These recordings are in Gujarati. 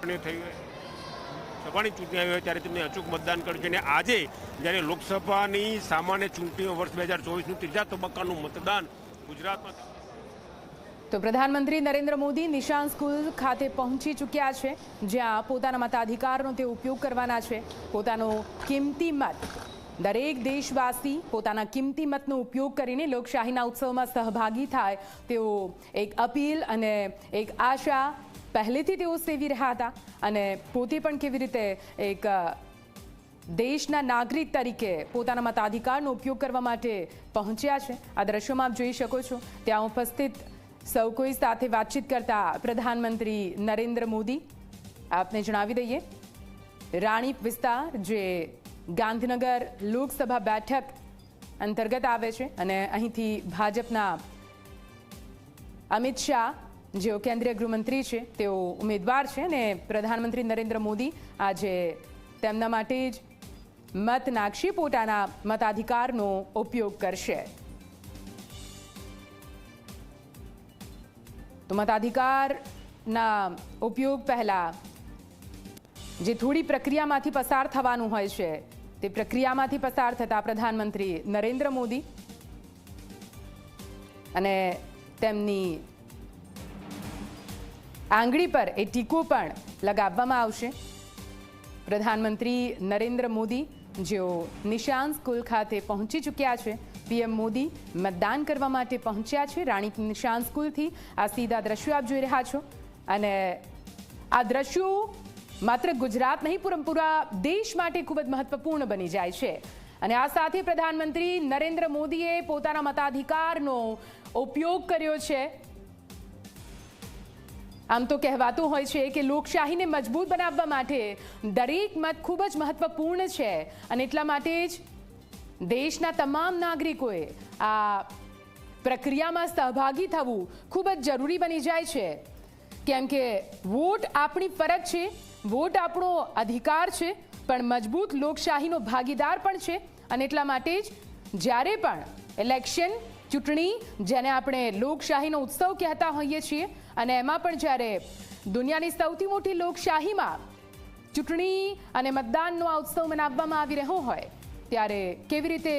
ચૂંટણી થઈ હોય, સભાની ચૂંટણી આવી હોય ત્યારે તેમને અચૂક મતદાન કર્યું છે. અને આજે જ્યારે લોકસભાની સામાન્ય ચૂંટણીઓ વર્ષ 2024નું ત્રીજા તબક્કાનું મતદાન ગુજરાતમાં. તો પ્રધાનમંત્રી નરેન્દ્ર મોદી નિશાન સ્કૂલ ખાતે પહોંચી ચૂક્યા છે, જ્યાં પોતાના મતાધિકારનો તે ઉપયોગ કરવાના છે. પોતાનો કિંમતી મત, દરેક દેશવાસી પોતાના કિંમતી મતનો ઉપયોગ કરીને લોકશાહીના ઉત્સવમાં સહભાગી થાય તેઓ એક અપીલ અને એક આશા પહેલેથી તેઓ સેવી રહ્યા હતા, અને પોતે પણ કેવી રીતે એક દેશના નાગરિક તરીકે પોતાના મતાધિકારનો ઉપયોગ કરવા માટે પહોંચ્યા છે. આ દ્રશ્યોમાં આપ જોઈ શકો છો. ત્યાં ઉપસ્થિત સૌ કોઈ સાથે વાતચીત કરતા પ્રધાનમંત્રી નરેન્દ્ર મોદી, આપને જણાવી દઈએ, રાણીપ વિસ્તાર જે ગાંધીનગર લોકસભા બેઠક અંતર્ગત આવે છે, અને અહીંથી ભાજપના અમિત શાહ જેઓ કેન્દ્રીય ગૃહમંત્રી છે તેઓ ઉમેદવાર છે, અને પ્રધાનમંત્રી નરેન્દ્ર મોદી આજે તેમના માટે જ મત નાખી પોતાના મતાધિકારનો ઉપયોગ કરશે. તો મતાધિકારના ઉપયોગ પહેલા જે થોડી પ્રક્રિયામાંથી પસાર થવાનું હોય છે, તે પ્રક્રિયામાંથી પસાર થતા પ્રધાનમંત્રી નરેન્દ્ર મોદી અને તેમની આંગળી પર એ ટીકો પણ લગાવવામાં આવશે. પ્રધાનમંત્રી નરેન્દ્ર મોદી જેઓ નિશાન સ્કૂલ ખાતે પહોંચી ચૂક્યા છે. પીએમ મોદી મતદાન કરવા માટે પહોંચ્યા છે રાણીપ નિશાન સ્કૂલથી. આ સીધા દ્રશ્યો આપ જોઈ રહ્યા છો, અને આ દ્રશ્યો માત્ર ગુજરાત નહીં પૂરા દેશ માટે ખૂબ જ મહત્વપૂર્ણ બની જાય છે. અને આ સાથે પ્રધાનમંત્રી નરેન્દ્ર મોદીએ પોતાના મતાધિકારનો ઉપયોગ કર્યો છે. આમ તો કહેવાતું હોય છે કે લોકશાહીને મજબૂત બનાવવા માટે દરેક મત ખૂબ જ મહત્વપૂર્ણ છે, અને એટલા માટે જ દેશના તમામ નાગરિકોએ આ પ્રક્રિયામાં સહભાગી થવું ખૂબ જ જરૂરી બની જાય છે. કેમ કે વોટ આપણી ફરજ છે, વોટ આપણો અધિકાર છે, પણ મજબૂત લોકશાહીનો ભાગીદાર પણ છે. અને એટલા માટે જ જ્યારે પણ ઇલેક્શન, ચૂંટણી, જેને આપણે લોકશાહીનો ઉત્સવ કહેતા હોઈએ છીએ, અને એમાં પણ જ્યારે દુનિયાની સૌથી મોટી લોકશાહીમાં ચૂંટણી અને મતદાનનો આ ઉત્સવ મનાવવામાં આવી રહ્યો હોય, ત્યારે કેવી રીતે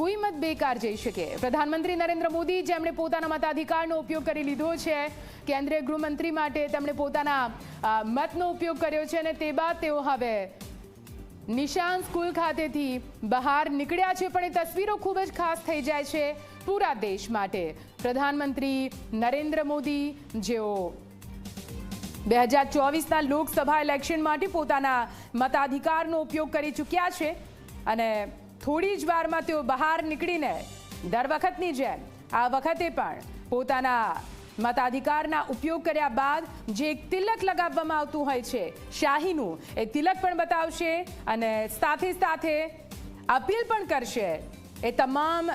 કોઈ મત બેકાર જઈ શકે. પ્રધાનમંત્રી નરેન્દ્ર મોદી જેમણે પોતાના મતાધિકારનો ઉપયોગ કરી લીધો છે, કેન્દ્રીય ગૃહમંત્રી માટે તેમણે પોતાના મતનો ઉપયોગ કર્યો છે, અને તે બાદ તેઓ હવે નિશાન સ્કૂલ ખાતેથી બહાર નીકળ્યા છે. પણ એ તસવીરો ખૂબ જ ખાસ થઈ જાય છે પૂરા દેશ માટે. પ્રધાનમંત્રી નરેન્દ્ર મોદી જેઓ 2024ના લોકસભા ઇલેક્શન માટે પોતાના મતાધિકારનો ઉપયોગ કરી ચૂક્યા છે, અને થોડી જ વારમાં તેઓ બહાર નીકળીને દર વખતની જેમ આ વખતે પણ પોતાના મતાધિકારના ઉપયોગ કર્યા બાદ જે એક તિલક લગાવવામાં આવતું હોય છે શાહીનું, એ તિલક પણ બતાવશે, અને સાથે સાથે અપીલ પણ કરશે એ તમામ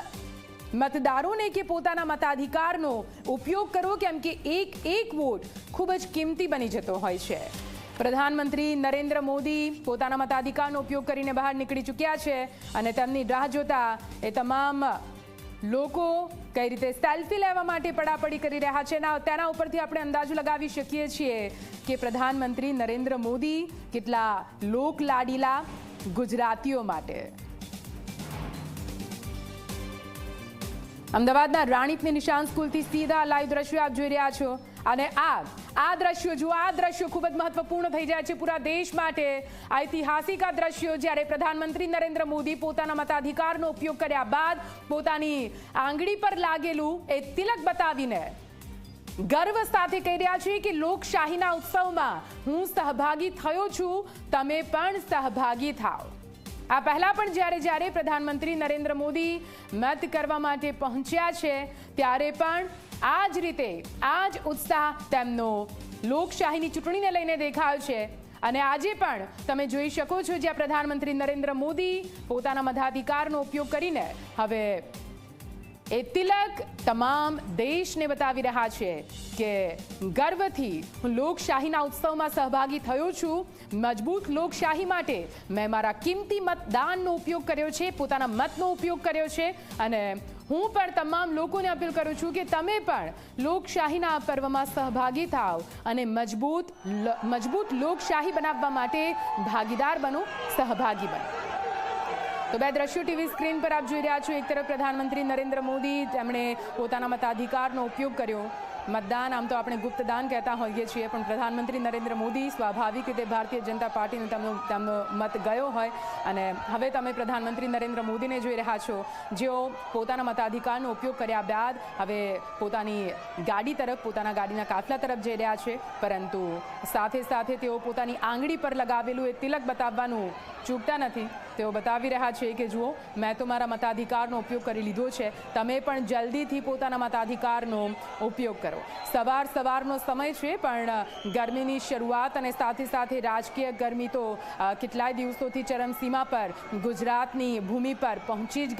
મતદારોને કે પોતાના મતાધિકારનો ઉપયોગ કરવો, કેમ કે એક વોટ ખૂબ જ કિંમતી બની જતો હોય છે. પ્રધાનમંત્રી નરેન્દ્ર મોદી પોતાના મતાધિકારનો ઉપયોગ કરીને બહાર નીકળી ચૂક્યા છે, અને તેમની રાહ જોતા એ તમામ લોકો કઈ રીતે સેલ્ફી લેવા માટે પડાપડી કરી રહ્યા છે. તેના ઉપરથી આપણે અંદાજો લગાવી શકીએ છીએ કે પ્રધાનમંત્રી નરેન્દ્ર મોદી કેટલા લોકલાડીલા ગુજરાતીઓ માટે. અમદાવાદના રાણીપની નિશાન સ્કૂલથી સીધા લાઈવ દ્રશ્યો આપ જોઈ રહ્યા છો, અને આ દ્રશ્યો જુઓ, આ દ્રશ્યો ખૂબ જ મહત્વપૂર્ણ થઈ જાય છે પૂરા દેશ માટે. ઐતિહાસિક આ દ્રશ્યો જ્યારે પ્રધાનમંત્રી નરેન્દ્ર મોદી પોતાના મતાધિકારનો ઉપયોગ કર્યા બાદ પોતાની આંગળી પર લાગેલું એ તિલક બતાવીને ગર્વ સાથે કહી રહ્યા છે કે લોકશાહીના ઉત્સવમાં હું સહભાગી થયો છું, તમે પણ સહભાગી થાઓ. આ પહેલા પણ જ્યારે પ્રધાનમંત્રી નરેન્દ્ર મોદી મત કરવા માટે પહોંચ્યા છે, ત્યારે પણ આ જ રીતે આ જ ઉત્સાહ તેમનો લોકશાહીની ચૂંટણીને લઈને દેખાયો છે. અને આજે પણ તમે જોઈ શકો છો જ્યાં પ્રધાનમંત્રી નરેન્દ્ર મોદી પોતાના મતાધિકારનો ઉપયોગ કરીને હવે એ તિલક તમામ દેશને બતાવી રહ્યા છે કે ગર્વથી હું લોકશાહીના ઉત્સવમાં સહભાગી થયો છું. મજબૂત લોકશાહી માટે મેં મારા કિંમતી મતદાનનો ઉપયોગ કર્યો છે, પોતાના મતનો ઉપયોગ કર્યો છે, અને હું પણ તમામ લોકોને અપીલ કરું છું કે તમે પણ લોકશાહીના આ પર્વમાં સહભાગી થાઓ અને મજબૂત લોકશાહી બનાવવા માટે ભાગીદાર બનો, સહભાગી બનો। તો બે દ્રશ્યો ટીવી સ્ક્રીન પર આપ જોઈ રહ્યા છો। એક તરફ પ્રધાનમંત્રી નરેન્દ્ર મોદી, તેમણે પોતાના મતાધિકારનો ઉપયોગ કર્યો। મતદાન આમ તો આપણે ગુપ્તદાન કહેતા હોઈએ છીએ, પણ પ્રધાનમંત્રી નરેન્દ્ર મોદી સ્વાભાવિક રીતે ભારતીય જનતા પાર્ટીને તેમનો મત ગયો હોય અને હવે તમે પ્રધાનમંત્રી નરેન્દ્ર મોદીને જોઈ રહ્યા છો, જેઓ પોતાના મતાધિકારનો ઉપયોગ કર્યા બાદ હવે પોતાની ગાડી તરફ, પોતાના ગાડીના કાફલા તરફ જઈ રહ્યા છે, પરંતુ સાથે સાથે તેઓ પોતાની આંગળી પર લગાવેલું એ તિલક બતાવવાનું ચૂકતા નથી। તેઓ બતાવી રહ્યા છે કે જુઓ, મેં તો મારા મતાધિકારનો ઉપયોગ કરી લીધો છે, તમે પણ જલ્દીથી પોતાના મતાધિકારનો ઉપયોગ કરો। સવારનો સમય છે, પણ ગરમીની શરૂઆત અને સાથે સાથે રાજકીય ગરમી તો કેટલાય દિવસોથી ચરમસીમા પર ગુજરાતની ભૂમિ પર પહોંચી જ